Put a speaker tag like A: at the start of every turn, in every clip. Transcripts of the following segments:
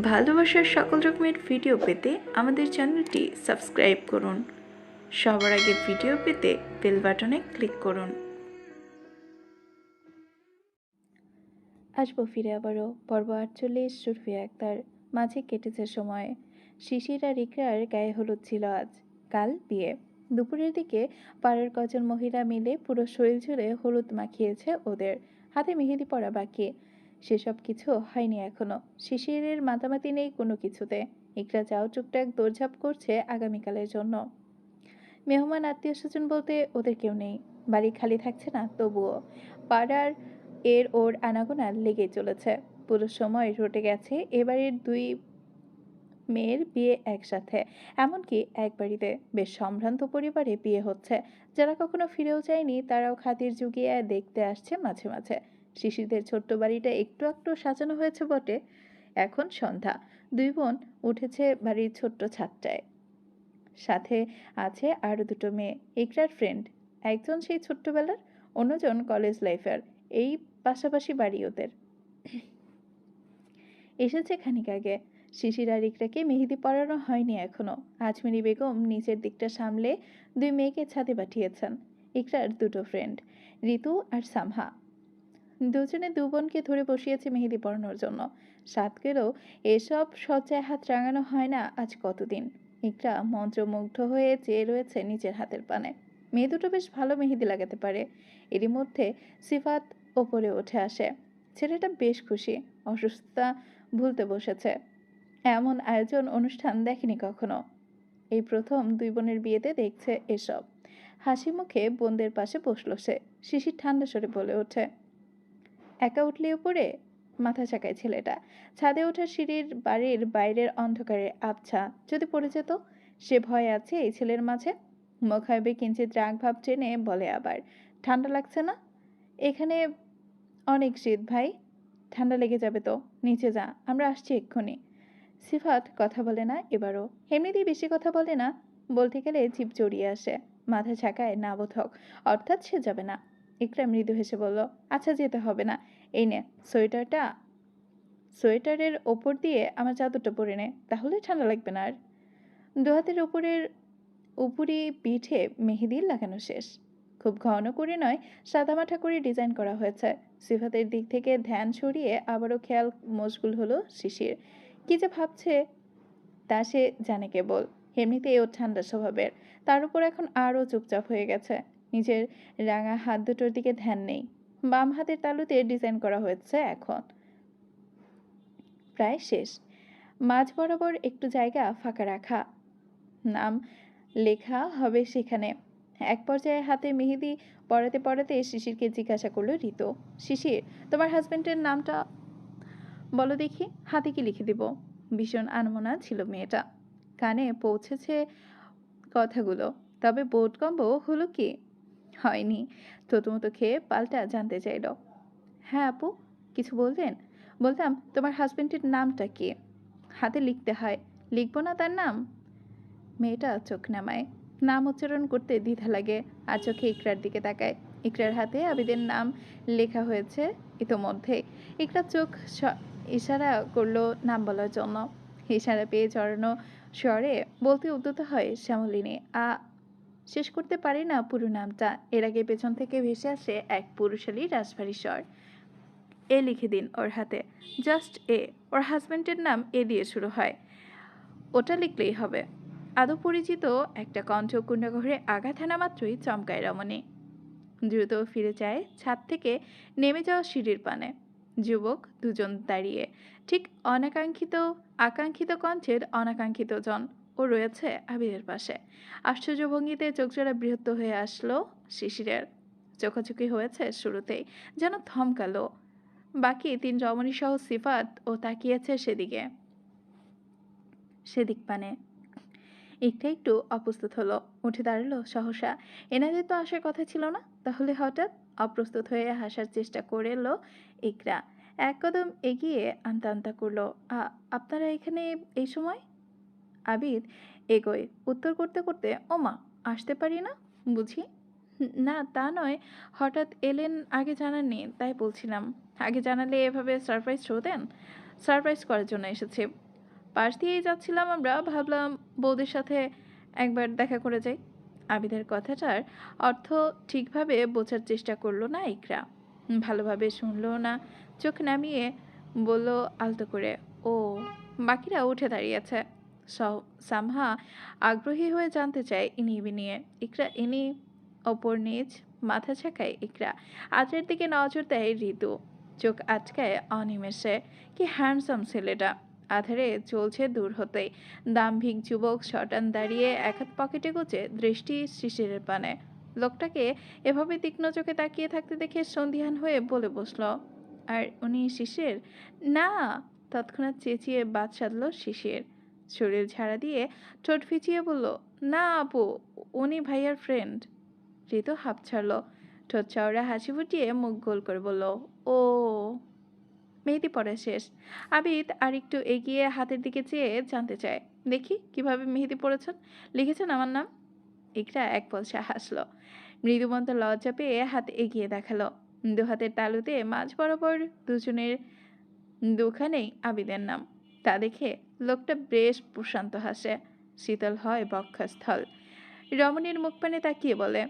A: ভালোবাসার সকল রকমের ভিডিও পেতে আমাদের চ্যানেলটি সাবস্ক্রাইব করুন। সবার আগে ভিডিও পেতে বেল বাটনে ক্লিক করুন।
B: আসবো ফিরে আবারও পর্ব 48 সুরফিয়া আক্তার। মাঝে কেটেছে সময়। শিশির আর ইকরার গায়ে হলুদ ছিল আজ, কাল বিয়ে। দুপুরের দিকে পাড়ার কজন মহিলা মিলে পুরো শরীর জুড়ে হলুদ মাখিয়েছে ওদের, হাতে মেহেদি পরা বাকি। সেসব কিছু হয়নি এখনো। শিশিরের মাতামাতি নেই কোনো কিছুতে। ইকরা যাও টুকটাক দৌড়ঝাঁপ করছে আগামীকালের জন্য। মেহমান আত্মীয় স্বজন বলতে ওদের কেউ নেই, বাড়ি খালি থাকছে না তবুও। পাড়ার ওর আনাগোনা লেগে চলেছে। পুরো সময় রটে গেছে এবারের দুই মেয়ের বিয়ে একসাথে, এমনকি এক বাড়িতে। বেশ সম্ভ্রান্ত পরিবারে বিয়ে হচ্ছে। যারা কখনো ফিরেও যায়নি তারাও খাতির জুগিয়ে দেখতে আসছে মাঝে মাঝে। শিশিরদের ছোট্ট বাড়িটা একটু একটু সাজানো হয়েছে বটে। এখন সন্ধ্যা, দুই বোন উঠেছে বাড়ির ছোট্ট ছাদটায়। সাথে আছে আরও দুটো মেয়ে, ইকরার ফ্রেন্ড। একজন সেই ছোট্টবেলার, অন্যজন কলেজ লাইফের। এই পাশাপাশি বাড়ি ওদের। এসেছে খানিক আগে। শিশির আর ইকরাকে মেহেদি পরানো হয়নি এখনো। আজমেরি বেগম নিচের দিকটা সামলে দুই মেয়েকে ছাদে পাঠিয়েছেন। ইকরার দুটো ফ্রেন্ড, ঋতু আর সামহা। দুজনে দু বোনকে ধরে বসিয়েছে মেহেদি পরানোর জন্য। সাত গেলেও এসব সজ্জায় হাত রাঙানো হয় না আজ কতদিন। ইকরা মন্ত্রমুগ্ধ হয়ে চেয়ে রয়েছে নিজের হাতের পানে। মেয়ে দুটো বেশ ভালো মেহেদি লাগাতে পারে। এরই মধ্যে সিফাত ওপরে উঠে আসে। ছেলেটা বেশ খুশি, অসুস্থতা ভুলতে বসেছে। এমন আয়োজন অনুষ্ঠান দেখেনি কখনো। এই প্রথম দুই বোনের বিয়েতে দেখছে এসব। হাসি মুখে বোনদের পাশে বসলো সে। শিশির ঠান্ডা স্বরে বলে ওঠে, একা উঠলে উপরে? মাথা চাকায় ছেলেটা। ছাদে ওঠা সিঁড়ির বাড়ির বাইরের অন্ধকারে আবছা, যদি পড়ে যেত। সে ভয় আছে এই ছেলের মাঝে। মুখ হাইবে কিঞ্চিত রাগ ভাব টেনে বলে আবার, ঠান্ডা লাগছে না? এখানে অনেক শীত ভাই, ঠান্ডা লেগে যাবে তো। নিচে যা, আমরা আসছি এক্ষুনি। সিফাত কথা বলে না এবারও। এমনিতেই বেশি কথা বলে না, বলতে গেলে জিভ জড়িয়ে আসে। মাথা ছাকায় না বোধক, অর্থাৎ সে যাবে না। ইকরা মৃদু হেসে বলল, আচ্ছা যেতে হবে না। এই নে সোয়েটারের ওপর দিয়ে আমার চাদরটা পরে নে, তাহলে ঠান্ডা লাগবে না আর। দুহাতের উপরি পিঠে মেহেদি লাগানো শেষ। খুব ঘন করে নয়, সাদামাটা করে ডিজাইন করা হয়েছে। সিফাতের দিক থেকে ধ্যান সরিয়ে আবারও খেয়াল মশগুল হলো শিশির। কি যে ভাবছে তা সে জানে কেবল। এমনিতেই ও ঠান্ডা স্বভাবের, তার উপর এখন আরও চুপচাপ হয়ে গেছে। নিজের রাঙা হাত দুটোর দিকে ধ্যান নেই। বাম হাতের তালুতে ডিজাইন করা হয়েছে এখন। প্রায় শেষ। মাঝ বরাবর একটু জায়গা ফাঁকা রাখা, নাম লেখা হবে সেখানে। এক পর্যায়ে হাতে মেহেদি পড়াতে পড়াতে শিশিরকে জিজ্ঞাসা করলো ঋতু, শিশির, তোমার হাজবেন্ডের নামটা বলো দেখি, হাতে কি লিখে দিব? ভীষণ আনমনা ছিল মেয়েটা। কানে পৌঁছেছে কথাগুলো, তবে বোধগম্য হলো কি? হয়নি। থতমতো খেয়ে পাল্টা জানতে চাইল, হ্যাঁ আপু, কিছু বললেন? বলতাম তোমার হাজবেন্ডের নামটা কি? হাতে লিখতে হয়, লিখবো না তার নাম? মেয়েটা চোখ নামায়। নাম উচ্চারণ করতে দ্বিধা লাগে, আর চোখে ইকরার দিকে তাকায়। ইকরার হাতে আবিদের নাম লেখা হয়েছে ইতোমধ্যে। ইকরার চোখ ইশারা করলো নাম বলার জন্য। ইশারা পেয়ে জড়ানো স্বরে বলতে উদ্যত হয় শ্যামলিনী। শেষ করতে পারি না পুরো নামটা। এর আগে পেছন থেকে ভেসে আসে এক পুরুষালী রাজভারী স্বর, এ লিখে দিন ওর হাতে, জাস্ট এ। ওর হাজবেন্ডের নাম এ দিয়ে শুরু হয়, ওটা লিখলেই হবে। আদৌ পরিচিত একটা কণ্ঠ কুণ্ডাঘরে আঘাত হানা মাত্রই চমকায় রমণী। দ্রুত ফিরে যায় ছাদ থেকে নেমে যাওয়া সিঁড়ির পানে। যুবক দুজন দাঁড়িয়ে, ঠিক আকাঙ্ক্ষিত কণ্ঠের অনাকাঙ্ক্ষিত জন। ও রয়েছে আবিরের পাশে। আশ্চর্য ভঙ্গিতে চোখজোড়া বৃহত্ত হয়ে আসলো শিশিরের। চোখাচোখি হয়েছে শুরুতেই, যেন থমকালো। বাকি তিন রমণী সহ সিফাত ও তাকিয়েছে সেদিক পানে। একটু অপ্রস্তুত হলো, উঠে দাঁড়ালো সহসা। এনাদের তো আসার কথা ছিল না, তাহলে হঠাৎ? অপ্রস্তুত হয়ে হাসার চেষ্টা করলো ইকরা। এক কদম এগিয়ে আমতা আমতা করলো, আপনারা এখানে এই সময়? আবিদ এগোয়, উত্তর করতে করতে, ওমা, আসতে পারি না বুঝি? না তা নয়, হঠাৎ এলেন, আগে জানাননি, তাই বলছিলাম। আগে জানালে এভাবে সারপ্রাইজ শো দেন? সারপ্রাইজ করার জন্য এসেছি। পাশ দিয়েই যাচ্ছিলাম আমরা, ভাবলাম বউদের সাথে একবার দেখা করে যাই। আবিদের কথাটার অর্থ ঠিকভাবে বোঝার চেষ্টা করলো না ইকরা। ভালোভাবে শুনলো না, চোখ নামিয়ে বলল আলতো করে, ও। বাকিরা উঠে দাঁড়িয়েছে। সামহা আগ্রহী হয়ে জানতে চায় ইনি বিনিয়ে। ইকরা ইনি অপর নিজ মাথা ঝাঁকায় ইকরা। আদ্রের দিকে নজর দেয় ঋতু, চোখ আটকায় অনিমেষে। কি হ্যান্ডসাম ছেলেটা! আধারে চলছে দূর হতেই। দাম্ভিক যুবক শটান দাঁড়িয়ে এক হাত পকেটে গুজে দৃষ্টি শিশিরের পানে। লোকটাকে এভাবে তীক্ষ্ণ চোখে তাকিয়ে থাকতে দেখে সন্দিহান হয়ে বলে বসলো, আর উনি শিশির? না! তৎক্ষণাৎ চেঁচিয়ে বাদ সাধল শিশির। শরীর ঝাড়া দিয়ে ঠোঁট ফিচিয়ে বলল, না আপু, উনি ভাইয়ার ফ্রেন্ড। ঋতু হাঁপ ছাড়ল। ঠোঁট চওড়া হাসি ফুটিয়ে মুখ গোল করে বলল, ও। মেহেদি পড়া শেষ। আবিদ আর একটু এগিয়ে হাতের দিকে চেয়ে জানতে চায়, দেখি কিভাবে মেহেদি পড়েছেন, লিখেছেন আমার নাম? ইকরা এক পলসা হাসল। মৃদুমন্ত লজ্জা পেয়ে হাত এগিয়ে দেখালো। দু হাতের তালুতে মাঝ বরাবর দুজনের দুখানেই আবিদের নাম। তা দেখে লোকটা বেশ প্রশান্ত হাসে। শীতল হয় বক্ষস্থল। রমণীর মুখপানে তাকিয়ে বলে,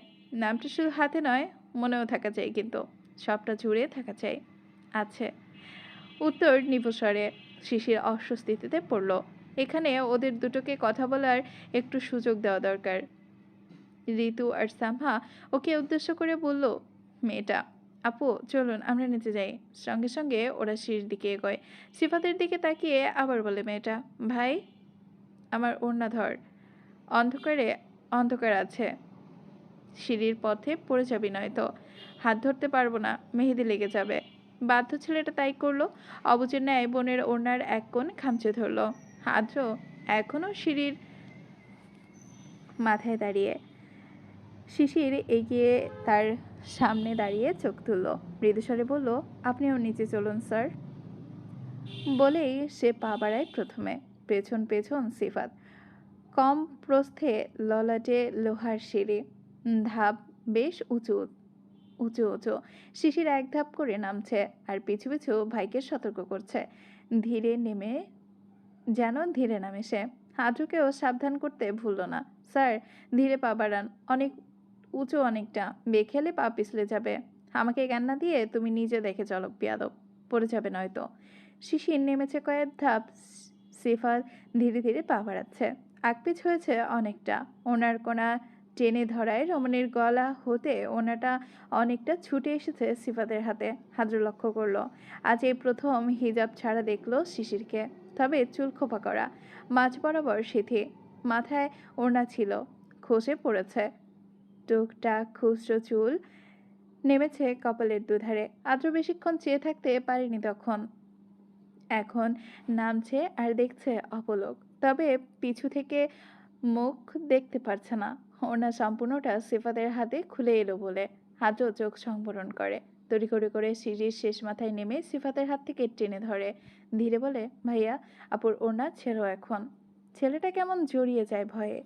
B: নামটা শুধু হাতে নয়, মনেও থাকা চাই, কিন্তু সবটা জুড়ে থাকা চাই। আছে। উত্তর নিভস্বরে। শিশির অস্বস্তিতে পড়ল। এখানে ওদের দুটোকে কথা বলার একটু সুযোগ দেওয়া দরকার। ঋতু আর সামহা ওকে উদ্দেশ্য করে বলল, মেয়েটা। আপু চলুন আমরা নিচে যাই। সঙ্গে সঙ্গে ওরা সিঁড়ির দিকে এগোয়। সিফাতের দিকে তাকিয়ে আবার বলে মেয়েটা, ভাই আমার ওড়না ধর, অন্ধকারে অন্ধকার আছে, সিঁড়ির পথে পড়ে যাবি নয়তো। হাত ধরতে পারবো না, মেহেদি লেগে যাবে। বাধ্য ছেলেটা তাই করলো। অবুজের ন্যায় বোনের ওড়নার এক কোণ খামচে ধরলো। আদ্র এখনো সিঁড়ির মাথায় দাঁড়িয়ে। শিশির এগিয়ে তার সামনে দাঁড়িয়ে চোখ তুলল। মৃদুস্বরে বলল, আপনিও নিচে চলুন স্যার। বলেই সে পা বাড়ায় প্রথমে। পেছন পেছন সিফাত। কম প্রস্থে ললাটে লোহার সিঁড়ি। ধাপ বেশ উঁচু উঁচু উঁচু। শিশির এক ধাপ করে নামছে আর পিছু পিছু ভাইকে সতর্ক করছে, ধীরে নেমে যেন ধীরে নামে সে। আদ্রকেও সাবধান করতে ভুলল না, স্যার ধীরে পা বাড়ান, অনেক উঁচু, অনেকটা, বেখেলে পা পিছলে যাবে। আমাকে জ্ঞান না দিয়ে তুমি নিজে দেখে চলো বেয়াদব, পড়ে যাবে নয়তো। শিশির নেমেছে কয়েক ধাপ। সিফাত ধীরে ধীরে পা বাড়াচ্ছে। আকপিছ হয়েছে অনেকটা। ওনার কোনা টেনে ধরায় রমণীর গলা হতে ওনাটা অনেকটা ছুটে এসেছে সিফাতের হাতে। হাদ্র লক্ষ্য করলো, আজ এই প্রথম হিজাব ছাড়া দেখলো শিশিরকে। তবে চুল খোপা করা, মাঝ বরাবর সিথি, মাথায় ওড়না ছিল, খসে পড়েছে। টুকটাক খুচরো চুল নেমেছে কপালের দুধারে। আদ্র বেশিক্ষণ চেয়ে থাকতে পারেনি তখন। এখন নামছে আর দেখছে অপলক। তবে পিছু থেকে মুখ দেখতে পারছে না। ওড়না সম্পূর্ণটা সিফাতের হাতে খুলে এলো বলে আদ্র চোখ সংবরণ করে। তড়িঘড়ি করে সিঁড়ির শেষ মাথায় নেমে সিফাতের হাত থেকে টেনে ধরে। ধীরে বলে, ভাইয়া আপুর ওড়না ছেড়ো এখন। ছেলেটা কেমন জড়িয়ে যায় ভয়ে।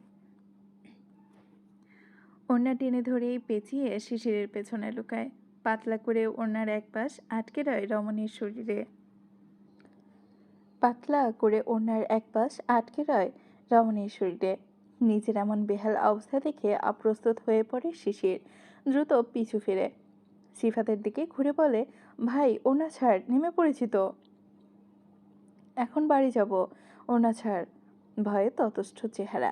B: ওড়না টেনে ধরেই পেঁচিয়ে শিশিরের পেছনে লুকায়। পাতলা করে ওড়নার এক পাশ আটকে রয় রমণীর শরীরে। পাতলা করে ওড়নার এক পাশ আটকে রয় রমণীর শরীরে। নিজের এমন বেহাল অবস্থা দেখে অপ্রস্তুত হয়ে পড়ে শিশির। দ্রুত পিছু ফিরে সিফাতের দিকে ঘুরে বলে, ভাই ওড়না ছাড়, নেমে পড়েছি তো। এখন বাড়ি যাব, ওড়না ছাড়। ভয়ে ততস্থ চেহারা,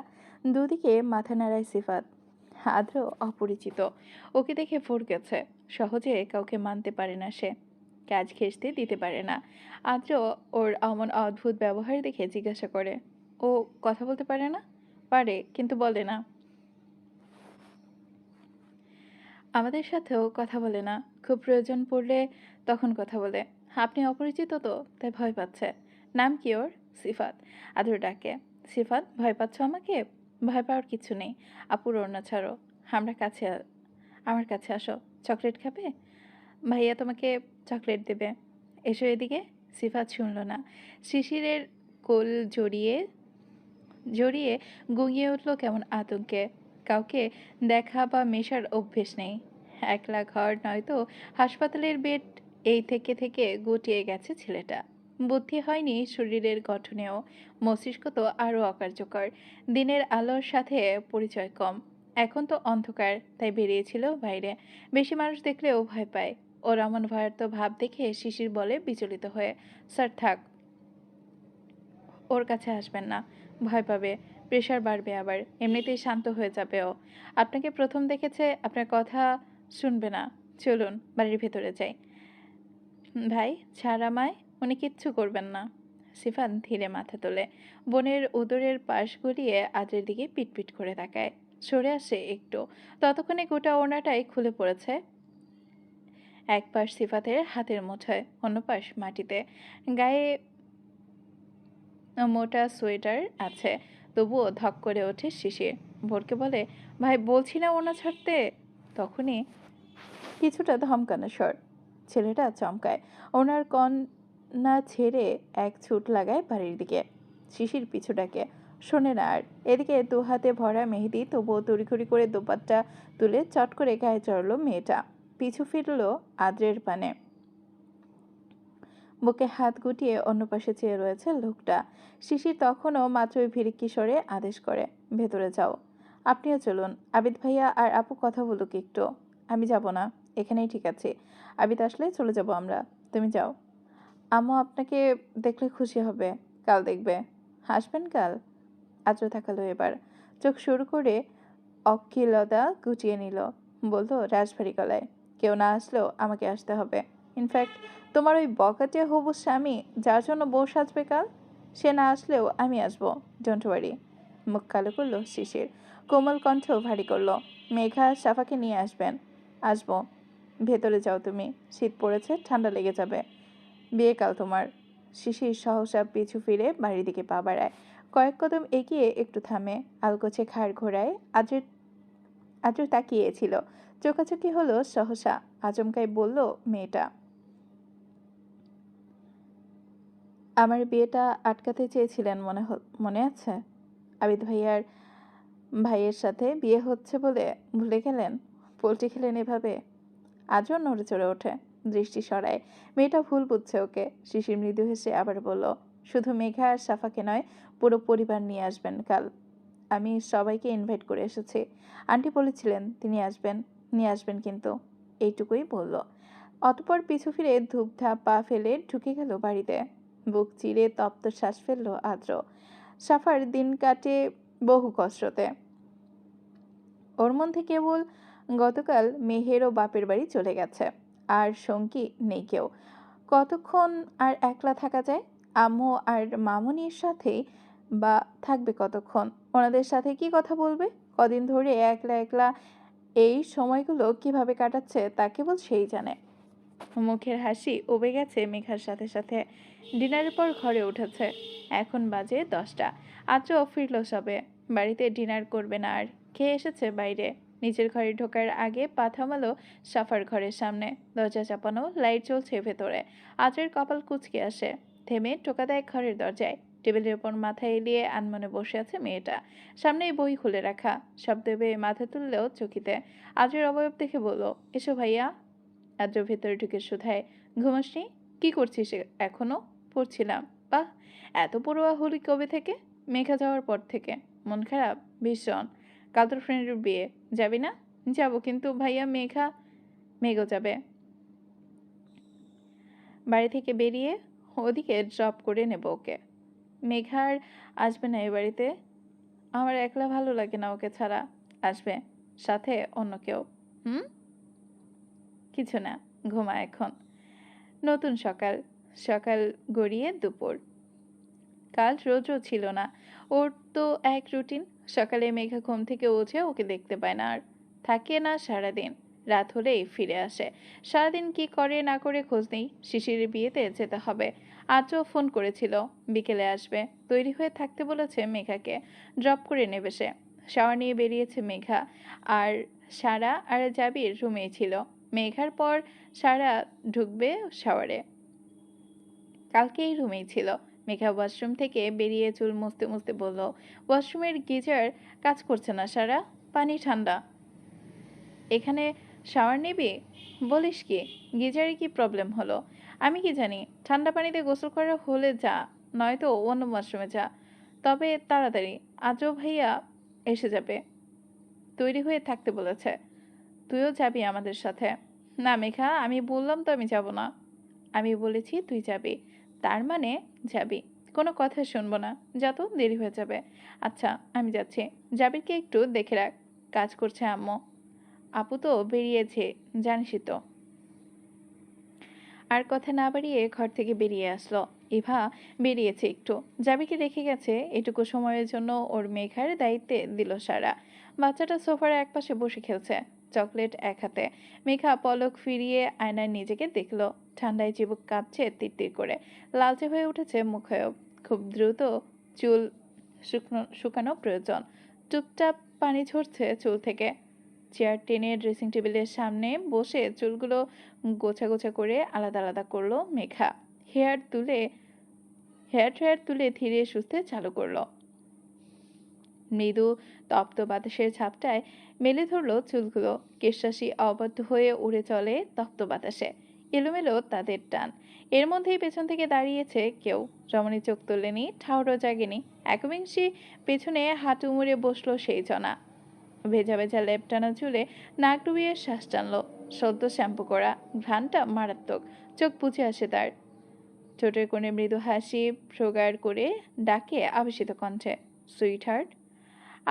B: দুদিকে মাথা নাড়ায় সিফাত। আদ্র অপরিচিত, ওকে দেখে ফরকেছে। সহজে কাউকে মানতে পারে না সে, কাজ ঘেঁষতে দিতে পারে না। আদ্র ওর এমন অদ্ভুত ব্যবহার দেখে জিজ্ঞাসা করে, ও কথা বলতে পারে না? পারে, কিন্তু বলে না। আমাদের সাথেও কথা বলে না, খুব প্রয়োজন পড়লে তখন কথা বলে। আপনি অপরিচিত তো, তাই ভয় পাচ্ছে। নাম কি ওর? সিফাত। আদ্র ডাকে, সিফাত ভয় পাচ্ছ আমাকে? ভয় পাওয়ার কিছু নেই। আপুর ওড়না ছাড়ো, আমার কাছে আসো। চকলেট খাবে? ভাইয়া তোমাকে চকলেট দেবে, এসো এদিকে। সিফাত শুনল না। শিশিরের কোল জড়িয়ে জড়িয়ে গুঁগিয়ে উঠল কেমন আতঙ্কে। কাউকে দেখা বা মেশার অভ্যেস নেই। একলা ঘর নয়তো হাসপাতালের বেড, এই থেকে থেকে গুটিয়ে গেছে ছেলেটা। বুদ্ধি হয়নি শরীরের গঠনেও, মস্তিষ্ক তো আরও অকার্যকর। দিনের আলোর সাথে পরিচয় কম। এখন তো অন্ধকার, তাই বেরিয়েছিল বাইরে। বেশি মানুষ দেখলেও ভয় পায়। ওর এমন ভয়ার্ত ভাব দেখে শিশির বলে বিচলিত হয়ে, স্যার থাক, ওর কাছে আসবেন না, ভয় পাবে, প্রেশার বাড়বে, আবার এমনিতেই শান্ত হয়ে যাবে ও। আপনাকে প্রথম দেখেছে, আপনার কথা শুনবে না। চলুন বাড়ির ভেতরে যাই। ভাই ছাড় আমায়, উনি কিচ্ছু করবেন না। সিফান ধীরে মাথা তোলে, বোনের উদরের পাশ গড়িয়ে আদ্রের দিকে পিটপিট করে তাকায়। সরে আসে একটু, ততক্ষণে গোটা ওড়নাটাই খুলে পড়েছে। এক পাশ সিফাতের হাতের মুঠোয়, অন্য পাশ মাটিতে। গায়ে মোটা সোয়েটার আছে, তবুও ধক করে ওঠে শিশির। ভোরকে বলে, ভাই বলছি না ওনা ছাড়তে। তখনই কিছুটা ধমকানো স্বর। ছেলেটা চমকায়, ওনার কন্যা ছেড়ে এক ছুট লাগায় বাড়ির দিকে। শিশির পিছু ডাকে, শোনে না আর। এদিকে দু হাতে ভরা মেহেদি, তবুও তড়িঘড়ি করে দোপাট্টা তুলে চট করে গায়ে চড়ল মেয়েটা। পিছু ফিরল আদ্রের পানে। বুকে হাত গুটিয়ে অন্য পাশে চেয়ে রয়েছে লোকটা। শিশির তখনও মাত্রই ভিড়িক্কি স্বরে আদেশ করে, ভেতরে যাও। আপনিও চলুন, আবিদ ভাইয়া আর আপু কথা বলুক একটু। আমি যাব না, এখানেই ঠিক আছে। আবিদ আসলে চলে যাব আমরা, তুমি যাও। আম্মু আপনাকে দেখলে খুশি হবে, কাল দেখবে। হাসবেন কাল? আদ্র থাকালো এবার, চোখ শুরু করে অক্ষিলতা গুটিয়ে নিল। বলল রাজভারী গলায়, কেউ না আসলেও আমাকে আসতে হবে। ইনফ্যাক্ট তোমার ওই বকাটে হবু স্বামী যার জন্য বউ সাজবে কাল, সে না আসলেও আমি আসবো, ডোন্ট ওয়ারি। মুখ কালো করলো শিশির, কোমল কণ্ঠ ভারী করলো, মেঘা সাফাকে নিয়ে আসবেন। আসবো। ভেতরে যাও তুমি, শীত পড়েছে, ঠান্ডা লেগে যাবে। বিয়ে কাল তোমার। শিশির সহসা পিছু ফিরে বাড়ির দিকে পা বাড়ায়। কয়েক কদম এগিয়ে একটু থামে, আলগোছে ঘাড় ঘোরায়। আদ্র তাকিয়েছিল, চোখাচোখি হলো সহসা। আচমকাই বলল মেয়েটা, আমার বিয়েটা আটকাতে চেয়েছিলেন মনে আছে? আবিদ ভাইয়ের সাথে বিয়ে হচ্ছে বলে ভুলে গেলেন? পোল্ট্রি খেলেন এভাবে? আজও নড়ে চড়ে ওঠে, দৃষ্টি সরায়। মেয়েটা ভুল বুঝছে ওকে। শিশির মৃদু হেসে আবার বলল, শুধু মেঘা আর সাফাকে নয়, পুরো পরিবার নিয়ে আসবেন কাল। আমি সবাইকে ইনভাইট করে এসেছি। আন্টি বলেছিলেন তিনি আসবেন, নিয়ে আসবেন কিন্তু। এইটুকুই বলল। অতঃপর পিছু ফিরে ধূপধাপ পা ফেলে ঢুকে গেল বাড়িতে। বুক চিরে তপ্ত শ্বাস ফেলল আদ্র। সাফার দিন কাটে বহু কষ্টতে। ওর মধ্যে কেবল গতকাল মেহেরও বাপের বাড়ি চলে গেছে, আর সঙ্গী নেই কেউ। কতক্ষণ আর একলা থাকা যায়? আম্মু আর মামুনির সাথেই বা থাকবে কতক্ষণ? ওনাদের সাথে কি কথা বলবে? কদিন ধরে একলা একলা এই সময়গুলো কিভাবে কাটাচ্ছে তা কেবল সেই জানে। মুখের হাসি উবে গেছে মেঘার সাথে সাথে। ডিনারের পর ঘরে উঠেছে। এখন বাজে 10টা। আজও ফিরল সবে। বাড়িতে ডিনার করবে না আর, খেয়ে এসেছে বাইরে। নিজের ঘরে ঢোকার আগে পা থামালো সাফার ঘরের সামনে। দরজা চাপানো, লাইট জ্বলছে ভেতরে। আজের কপাল কুঁচকে আসে, থেমে টোকা দেয় ঘরের দরজায়। টেবিলের ওপর মাথা এলিয়ে আনমনে বসে আছে মেয়েটা। সামনেই বই খুলে রাখা, শব্দ পেয়ে মাথা তুললেও চকিতে। আজের অবয়ব দেখে বলল, এসো ভাইয়া। আদ্র ভেতরে ঢুকে শুধায়, ঘুমাসনি? কি করছিস এখনো? পড়ছিলাম। বাহ, এত পড়ুয়া হলি কবে থেকে? মেঘা যাওয়ার পর থেকে। মন খারাপ ভীষণ। কাল তোর ফ্রেন্ডের বিয়ে, যাবি না? যাবো, কিন্তু ভাইয়া মেঘও যাবে। বাড়ি থেকে বেরিয়ে ওদিকে ড্রপ করে নেব ওকে। মেঘার আসবে না এ বাড়িতে। আমার একলা ভালো লাগে না ওকে ছাড়া। আসবে, সাথে অন্য কেউ। হুম, কিছু না, ঘুমা এখন। নতুন সকাল। সকাল গড়িয়ে দুপুর। কাল রোজও ছিল না। ওর তো এক রুটিন। সকালে মেঘা ঘুম থেকে উঠে ওকে দেখতে পায় না আর। থাকে না সারাদিন। রাত হলেই ফিরে আসে। সারাদিন কি করে না করে খোঁজ নেই। শিশিরের বিয়েতে যেতে হবে। আজও ফোন করেছিল, বিকেলে আসবে। তৈরি হয়ে থাকতে বলেছে মেঘাকে, ড্রপ করে নেবে সে। শাওয়ার নিয়ে বেরিয়েছে মেঘা। আর সারা আর জাবির রুমেই ছিল। মেঘার পর সারা ঢুকবে শাওয়ারে। কালকে এই রুমেই ছিল। মেঘা ওয়াশরুম থেকে বেরিয়ে চুল মুছতে মুছতে বলল, ওয়াশরুমের গিজার কাজ করছে না সারা, পানি ঠান্ডা। এখানে শাওয়ার নিবি? বলিস কি, গিজারে কি প্রবলেম হলো? আমি কি জানি? ঠান্ডা পানিতে গোসল করা হলে যা, নয়তো অন্য ওয়াশরুমে যা। তবে তাড়াতাড়ি, আজও ভাইয়া এসে যাবে। তৈরি হয়ে থাকতে বলেছে। তুইও যাবি আমাদের সাথে। না মেঘা, আমি বললাম তো আমি যাব না। আমি বলেছি তুই যাবি, তার মানে যাবি। কোনো কথা শুনবো না। যা তো, দেরি হয়ে যাবে। আচ্ছা, আমি যাচ্ছি। জাবিরকে একটু দেখে রাখ, কাজ করছে আম্মু। আপু তো বেরিয়েছে, জানিসই তো। আর কথা না বাড়িয়ে ঘর থেকে বেরিয়ে আসলো। ইভা বেরিয়েছে একটু, জাবিকে রেখে গেছে এটুকু সময়ের জন্য। ওর মেঘার দায়িত্বে দিল সারা। বাচ্চাটা সোফার একপাশে বসে খেলছে, চকলেট এক হাতে। মেঘা পলক ফিরিয়ে আয়নায় নিজেকে দেখলো। ঠান্ডায় চিবুক কাঁপছে তিরতির করে, লালচে হয়ে উঠেছে মুখেও। খুব দ্রুত চুল শুকানো প্রয়োজন। চুপচাপ পানি ঝরছে চুল থেকে। চেয়ার টেনে ড্রেসিং টেবিলের সামনে বসে চুলগুলো গোছা গোছা করে আলাদা আলাদা করলো মেঘা। হেয়ার ড্রায়ার তুলে ধীরে সুস্থে চালু করলো। মৃদু তপ্ত বাতাসের ঝাপটায় মেলে ধরলো চুলগুলো। কেশরাশি অবদ্ধ হয়ে উড়ে চলে তপ্ত বাতাসে, এলোমেলো তাদের টান। এর মধ্যেই পেছন থেকে দাঁড়িয়েছে কেউ। রমণী চোখ তোলেনি, ঠাউরও জাগেনি। একবিংশি পেছনে হাঁটু মুড়ে বসলো সেই জনা। ভেজা ভেজা লেপ টানা চুলে নাক ডুবিয়ে শ্বাস টানলো। সদ্য শ্যাম্পু করা, ঘ্রাণটা মারাত্মক। চোখ বুজে আসে তার। ঠোঁটের কোণে মৃদু হাসি প্রগাঢ় করে ডাকে আবেশিত কণ্ঠে, সুইট হার্ট।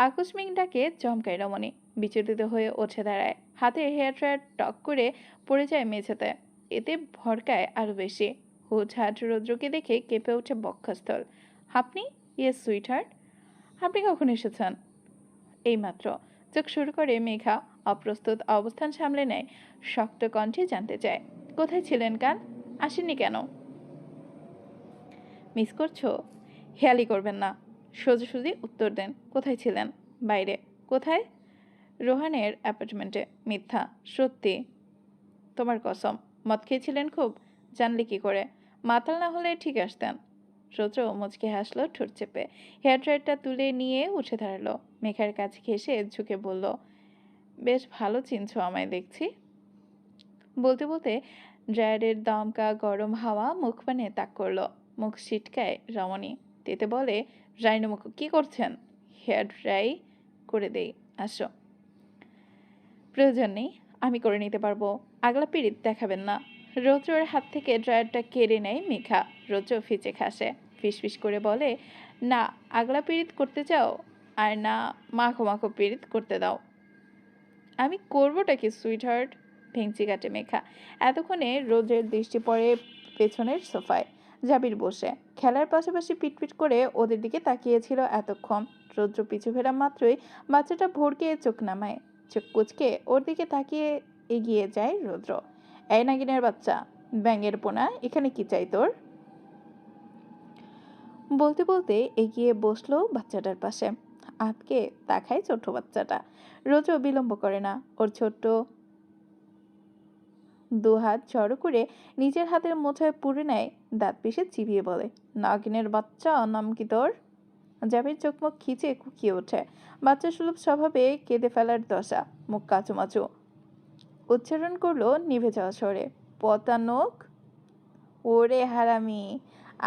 B: আকস্মিক ডাকে চমকায় রমণী। বিচলিত হয়ে উঠে দাঁড়ায়। হাতের হেয়ার ড্রায়ার টক করে পড়ে যায় মেঝেতে। এতে ভড়কায় আরো বেশি। হুটহাট রৌদ্রকে দেখে কেঁপে ওঠে বক্ষস্থল। আপনি? Yes sweet heart. আপনি কখন এসেছেন? এইমাত্র। চোখ শুরু করে মেঘা। অপ্রস্তুত অবস্থান সামলে নেয়। শক্ত কণ্ঠে জানতে চায়, কোথায় ছিলেন কাল? আসেননি কেন? মিস করছো? হেয়ালি করবেন না, সোজাসুজি উত্তর দেন। কোথায় ছিলেন? বাইরে। কোথায়? রোহানের অ্যাপার্টমেন্টে। মিথ্যা। সত্যি। তোমার কসম। মদ খেয়েছিলেন খুব? জানলে কি করে? মাতাল না হলে ঠিক আসতেন। রৌদ্র মুচকে হাসলো ঠোঁট চেপে। হেয়ার ড্রায়ারটা তুলে নিয়ে উঠে দাঁড়ালো। মেঘার কাছে ঘেঁষে ঝুঁকে বলল, বেশ ভালো চিনছো আমায় দেখছি। বলতে বলতে ড্রায়ারের দমকা গরম হাওয়া মুখ পানে তাক করলো। মুখ ছিটকায় রমণী। তেতে বলে, রাইনমুখ কি করছেন? হেয়ার ড্রাই করে দেই, আসো। প্রয়োজন নেই, আমি করে নিতে পারবো। আগলা পিরিত দেখাবেন না। রৌদ্রের হাত থেকে ড্রায়ারটা কেড়ে নেয় মেঘা। রৌদ্র ফিচে খাসে, ফিসফিস করে বলে, না আগলা পিরিত করতে চাও, আর না মাখো মাখো পিরিত করতে দাও। আমি করবোটা কি সুইট হার্ট? ভেঙচি কাটে মেঘা। এতক্ষণে রোজের দৃষ্টি পড়ে পেছনের সোফায়। জাবির বসে খেলার পাশাপাশি পিটপিট করে ওদের দিকে তাকিয়েছিল এতক্ষণ। রৌদ্র পিছু ফেরা মাত্রই বাচ্চাটা ভড়কে চোখ নামায়। চোখ কুচকে ওর দিকে তাকিয়ে এগিয়ে যায় রৌদ্র। এই নাগিনের বাচ্চা, ব্যাঙের পোনা, এখানে কি চাই তোর? বলতে বলতে এগিয়ে বসলো বাচ্চাটার পাশে। আটকে তাকায় ছোট্ট বাচ্চাটা। রোজও বিলম্ব করে না। ওর ছোট্ট দুহাত জড়ো করে নিজের হাতের মোছায় পুড়ে নেয়। দাঁত পিষে চিবিয়ে বলে, নাগিনের বাচ্চা, নাম কি তোর? জাবির চোখ মুখ খিচে কুকিয়ে ওঠে। বাচ্চা সুলভ স্বভাবে কেঁদে ফেলার দশা। মুখ কাচুমাচু। উচ্চারণ করলো নিভে যাওয়া স্বরে, পতানক। ওরে হারামি,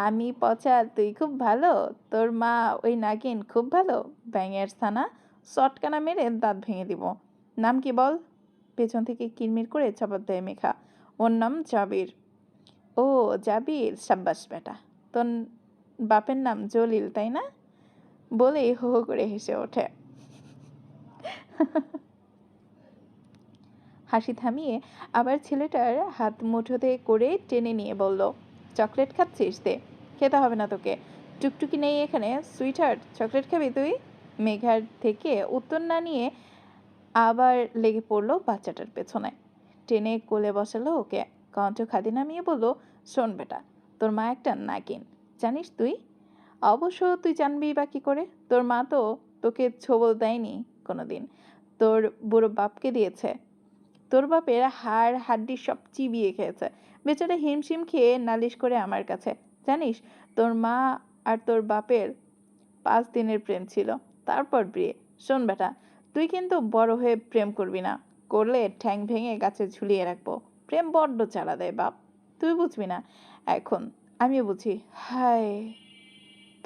B: আমি পচা, তুই খুব ভালো। তোর মা ওই নাগিন খুব ভালো। ব্যাঙের ছানা, চটকানা মেরে দাঁত ভেঙে দিব। নাম কি বল? পেছন থেকে কিরমির করে জবাব দেয় মেঘা, ওর নাম জাবির। ও জাবির, সাব্বাস বেটা। তোর বাপের নাম জলিল, তাই না? বলেই হো হো করে হেসে ওঠে। হাসি থামিয়ে আবার ছেলেটার হাত মুঠোতে করে টেনে নিয়ে বলল, চকলেট খাচ্ছিস? দে। খেতে হবে না তোকে। টুকটুকি নেই এখানে? সুইট হার্ট, চকলেট খাবি তুই? মেঘার থেকে উত্তর না নিয়ে আবার লেগে পড়লো বাচ্চাটার পেছনে। টেনে কোলে বসালো ওকে। কণ্ঠ খাদি নামিয়ে বলল, শোন বেটা, তোর মা একটা নাগিন, জানিস তুই? অবশ্য তুই জানবি বা কি করে? তোর মা তো তোকে ছোবল দেয়নি কোনোদিন। তোর বুড়ো বাপকে দিয়েছে। তোর বাপের হাড় হাড্ডি সব চিবিয়ে খেয়েছে। বেচারা হিমশিম খেয়ে নালিশ করে আমার কাছে। জানিস, তোর মা আর তোর বাপের 5 দিনের প্রেম ছিল, তারপর বিয়ে। শোন বেটা, তুই কিন্তু বড় হয়ে প্রেম করবি না। করলে ঠ্যাং ভেঙে গাছে ঝুলিয়ে রাখবো। প্রেম বড্ড চালা দেয় বাপ। তুই বুঝবি না এখন, আমিও বুঝি। হায়,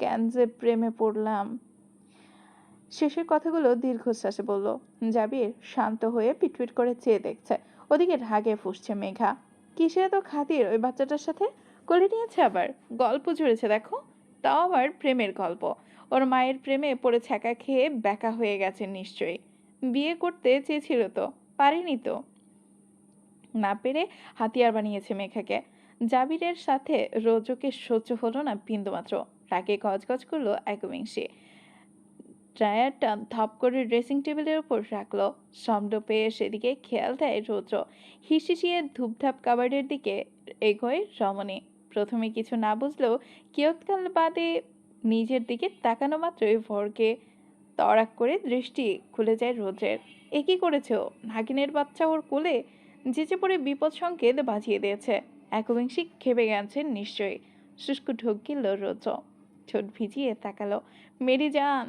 B: কেন যে প্রেমে পড়লাম। শেষের কথাগুলো দীর্ঘশ্বাসে বলল। জাবির শান্ত হয়ে পিটপিট করে চেয়ে দেখছে। ওদিকে রাগে ফুঁসছে মেঘা। কিসের এত খাতির ওই বাচ্চাটার সাথে? কোলে নিয়েছে আবার, গল্প জুড়েছে দেখো, তাও আবার প্রেমের গল্প। ওর মায়ের প্রেমে পড়ে ছ্যাঁকা খেয়ে ব্যাকা হয়ে গেছে নিশ্চয়ই। বিয়ে করতে চেয়েছিল তো, পারেনি তো, না পেরে হাতিয়ার বানিয়েছে মেঘাকে। জাবিরের সাথে রোজকে সহ্য হলো না বিন্দুমাত্র। রাগে গজগজ করলো একবিংশী। ড্রায়ারটা ধপ করে ড্রেসিং টেবিলের উপর রাখলো। শব্দ পেয়ে সেদিকে খেয়াল দেয় রৌদ্র। হিসিয়ে ধূপধাপ কাবার্ডের দিকে এগোয় রমণী। প্রথমে কিছু না বুঝলেও কিয়ৎকাল বাদে নিজের দিকে তাকানো মাত্রই ভরকে তড়াক করে দৃষ্টি খুলে যায় রৌদ্রের। এ কি করেছে ও? নাগিনের বাচ্চা ওর কোলে, যেচে পড়ে বিপদ সংকেত বাজিয়ে দিয়েছে। একবিংশী খেপে গেছে নিশ্চয়ই। শুষ্ক ঢোক গিলল রৌদ্র। ঠোঁট ভিজিয়ে তাকালো। মেরি জান,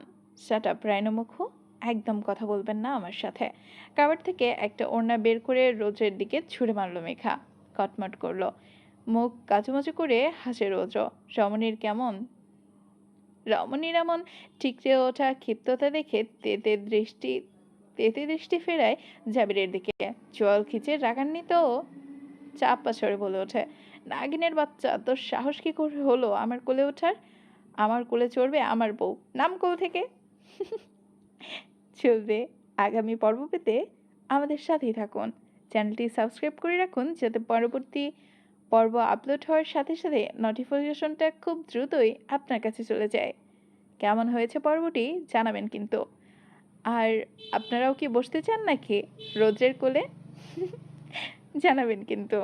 B: শাট আপ রাইনোমুখো, একদম কথা বলবেন না আমার সাথে। কাবার থেকে একটা ওড়না বের করে রোজের দিকে ছুঁড়ে মারল মেঘা। কটমট করলো। মুখ কাচুমাচু করে হাসে রোজ। রমণীর এমন ঠিকরে ওঠা ক্ষিপ্ততা দেখে তেতে দৃষ্টি ফেরায় জাবিরের দিকে। চোয়াল খিচে রাগান্বিত চাপা স্বরে বলে ওঠে, নাগিনের বাচ্চা, তোর সাহস কি করে হলো আমার কোলে ওঠার? আমার কোলে চড়বে আমার বউ, নাম কোল থেকে। চলবে। আগামী পর্ব পেতে আমাদের সাথেই থাকুন। চ্যানেলটি সাবস্ক্রাইব করে রাখুন যাতে পরবর্তী পর্ব আপলোড হওয়ার সাথে সাথে নোটিফিকেশনটা খুব দ্রুতই আপনার কাছে চলে যায়। কেমন হয়েছে পর্বটি জানাবেন কিন্তু। আর আপনারাও কি বসতে চান নাকি রোদ্রের কোলে? জানাবেন কিন্তু।